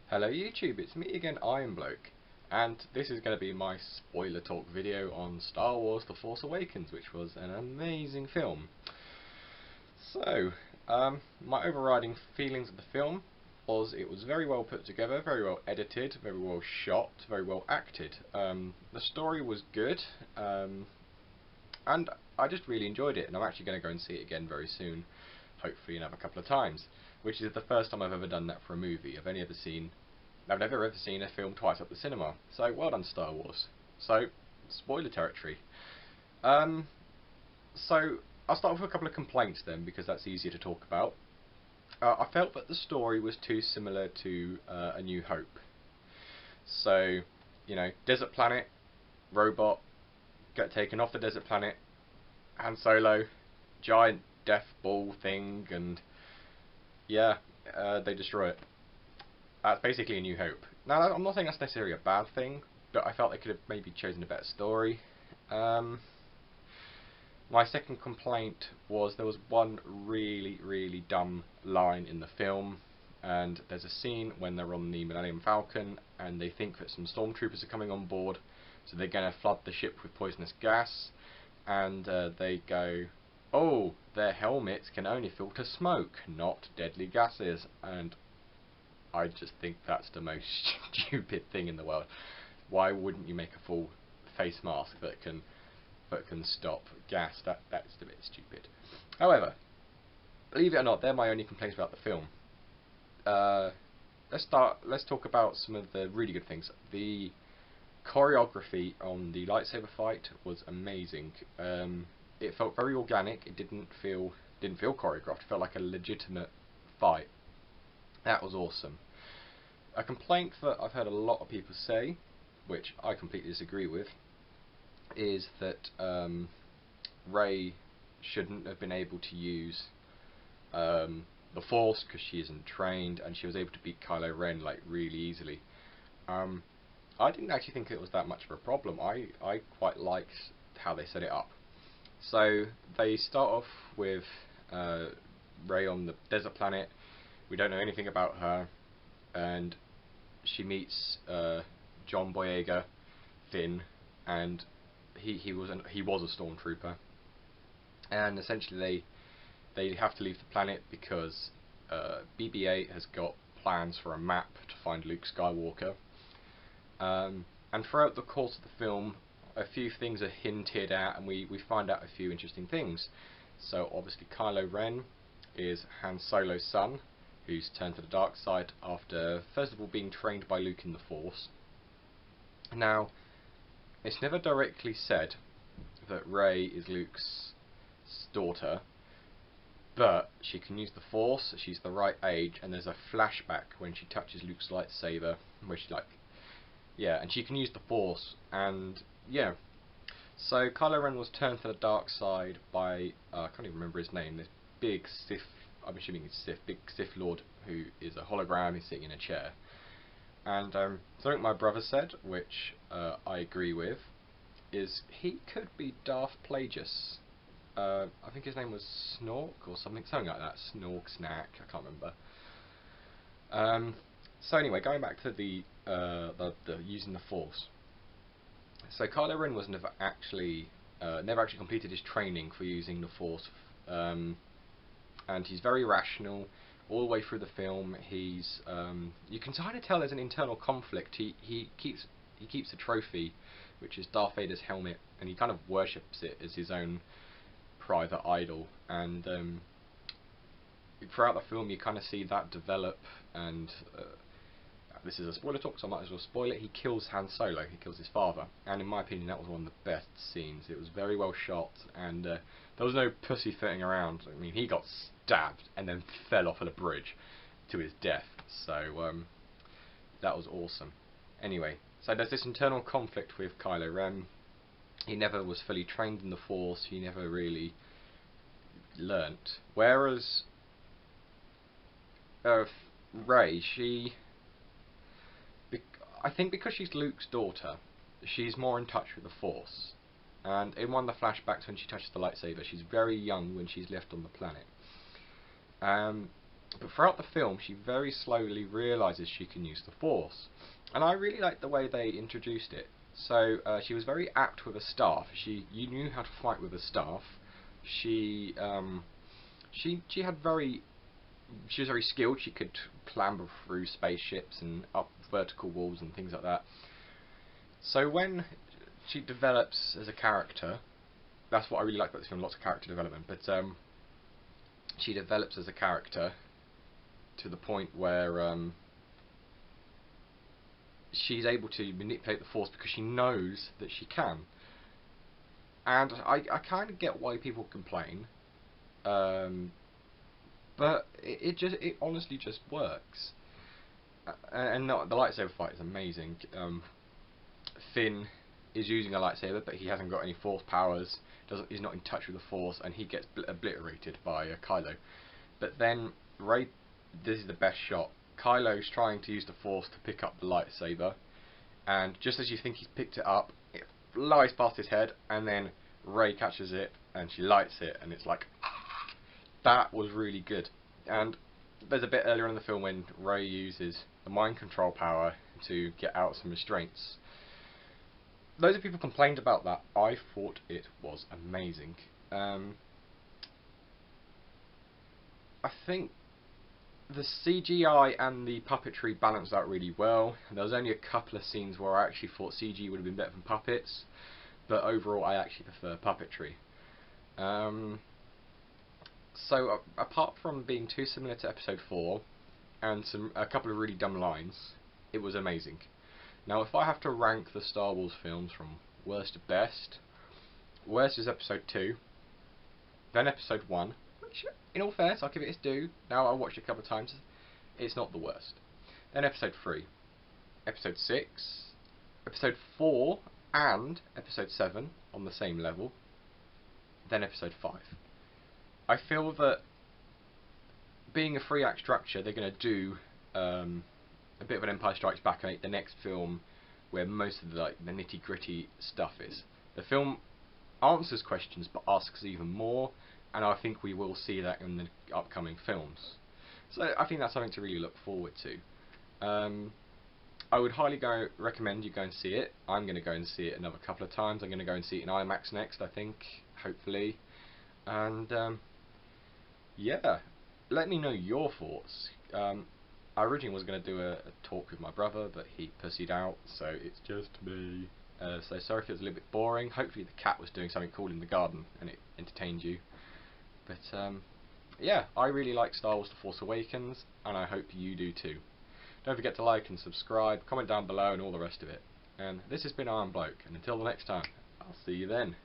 Hello YouTube, it's me again, Iron Bloke, and this is going to be my spoiler talk video on Star Wars The Force Awakens, which was an amazing film. So, my overriding feelings of the film was it was very well put together, very well edited, very well shot, very well acted. The story was good, and I just really enjoyed it, and I'm actually going to go and see it again very soon, hopefully another couple of times, which is the first time I've ever done that for a movie. I've never ever seen a film twice at the cinema, so well done Star Wars. So, spoiler territory. So, I'll start with a couple of complaints then, because that's easier to talk about. I felt that the story was too similar to A New Hope. So, desert planet, robot, get taken off the desert planet, Han Solo, giant death ball thing, and yeah, they destroy it. That's basically A New Hope. Now, I'm not saying that's necessarily a bad thing, but I felt they could have maybe chosen a better story. My second complaint was there was one really dumb line in the film, and there's a scene when they're on the Millennium Falcon and they think that some stormtroopers are coming on board, so they're going to flood the ship with poisonous gas, and they go, oh, their helmets can only filter smoke, not deadly gases, and I just think that's the most stupid thing in the world. Why wouldn't you make a full face mask that can stop gas? That's a bit stupid. However, believe it or not, they're my only complaints about the film. Let's talk about some of the really good things. The choreography on the lightsaber fight was amazing. It felt very organic. It didn't feel choreographed. It felt like a legitimate fight. That was awesome. A complaint that I've heard a lot of people say, which I completely disagree with, is that Rey shouldn't have been able to use the Force because she isn't trained, and she was able to beat Kylo Ren like really easily. I didn't actually think it was that much of a problem. I quite liked how they set it up. So they start off with Rey on the desert planet. We don't know anything about her, and she meets John Boyega, Finn, and he was a stormtrooper, and essentially they have to leave the planet because BB-8 has got plans for a map to find Luke Skywalker. And throughout the course of the film, a few things are hinted at, and we find out a few interesting things. So obviously Kylo Ren is Han Solo's son, who's turned to the dark side after first of all being trained by Luke in the Force. Now, it's never directly said that Rey is Luke's daughter, but she can use the Force, she's the right age, and there's a flashback when she touches Luke's lightsaber, where and she can use the Force, and yeah. So Kylo Ren was turned to the dark side by, I can't even remember his name, this big Sith, I'm assuming it's Sith, big Sith Lord who is a hologram, he's sitting in a chair. And something my brother said, which I agree with, is he could be Darth Plagueis. I think his name was Snork or something like that. Snork, Snack, I can't remember. So anyway, going back to the using the Force. So Kylo Ren was never actually completed his training for using the Force, and he's very rational all the way through the film. He's you can kind of tell there's an internal conflict. He keeps a trophy, which is Darth Vader's helmet, and he kind of worships it as his own private idol. And throughout the film, you kind of see that develop. And this is a spoiler talk, so I might as well spoil it. He kills Han Solo. He kills his father, and in my opinion, that was one of the best scenes. It was very well shot, and there was no pussyfooting around. I mean, he got stabbed and then fell off at a bridge to his death. So that was awesome. Anyway, so there's this internal conflict with Kylo Ren. He never was fully trained in the Force. He never really learnt. Whereas Rey, I think because she's Luke's daughter, she's more in touch with the Force. And in one of the flashbacks when she touches the lightsaber, she's very young when she's left on the planet. But throughout the film, she very slowly realises she can use the Force, and I really liked the way they introduced it. So she was very apt with a staff. You knew how to fight with a staff. She had she was very skilled. She could clamber through spaceships and up vertical walls and things like that. So when she develops as a character, that's what I really like about this film. Lots of character development, but she develops as a character to the point where she's able to manipulate the Force because she knows that she can. And I kind of get why people complain, but it honestly just works. And the lightsaber fight is amazing. Finn is using a lightsaber, but he hasn't got any Force powers. He's not in touch with the Force, and he gets obliterated by Kylo. But then Rey, this is the best shot. Kylo's trying to use the Force to pick up the lightsaber, and just as you think he's picked it up, it flies past his head, and then Rey catches it and she lights it, and it's like, that was really good. And there's a bit earlier in the film when Rey uses the mind control power to get out some restraints. Loads of people complained about that. I thought it was amazing. I think the CGI and the puppetry balanced out really well. There was only a couple of scenes where I actually thought CG would have been better than puppets, but overall I actually prefer puppetry. So apart from being too similar to episode 4 and a couple of really dumb lines, it was amazing. Now if I have to rank the Star Wars films from worst to best, worst is episode 2, then episode 1, which in all fairness I'll give it its due. Now I watched it a couple of times, it's not the worst. Then episode 3, episode 6, episode 4 and episode 7 on the same level, then episode 5. I feel that being a 3-act structure, they're going to do a bit of an Empire Strikes Back, the next film where most of the nitty gritty stuff is. The film answers questions but asks even more, and I think we will see that in the upcoming films. So I think that's something to really look forward to. I would highly recommend you go and see it. I'm going to go and see it another couple of times. I'm going to go and see it in IMAX next, I think, hopefully. And yeah, let me know your thoughts. I originally was going to do a talk with my brother, but he pussied out, so it's just me. So sorry if it was a little bit boring. Hopefully the cat was doing something cool in the garden and it entertained you. But yeah, I really like Star Wars The Force Awakens, and I hope you do too. Don't forget to like and subscribe, comment down below and all the rest of it. And this has been Iron Bloke, and until the next time, I'll see you then.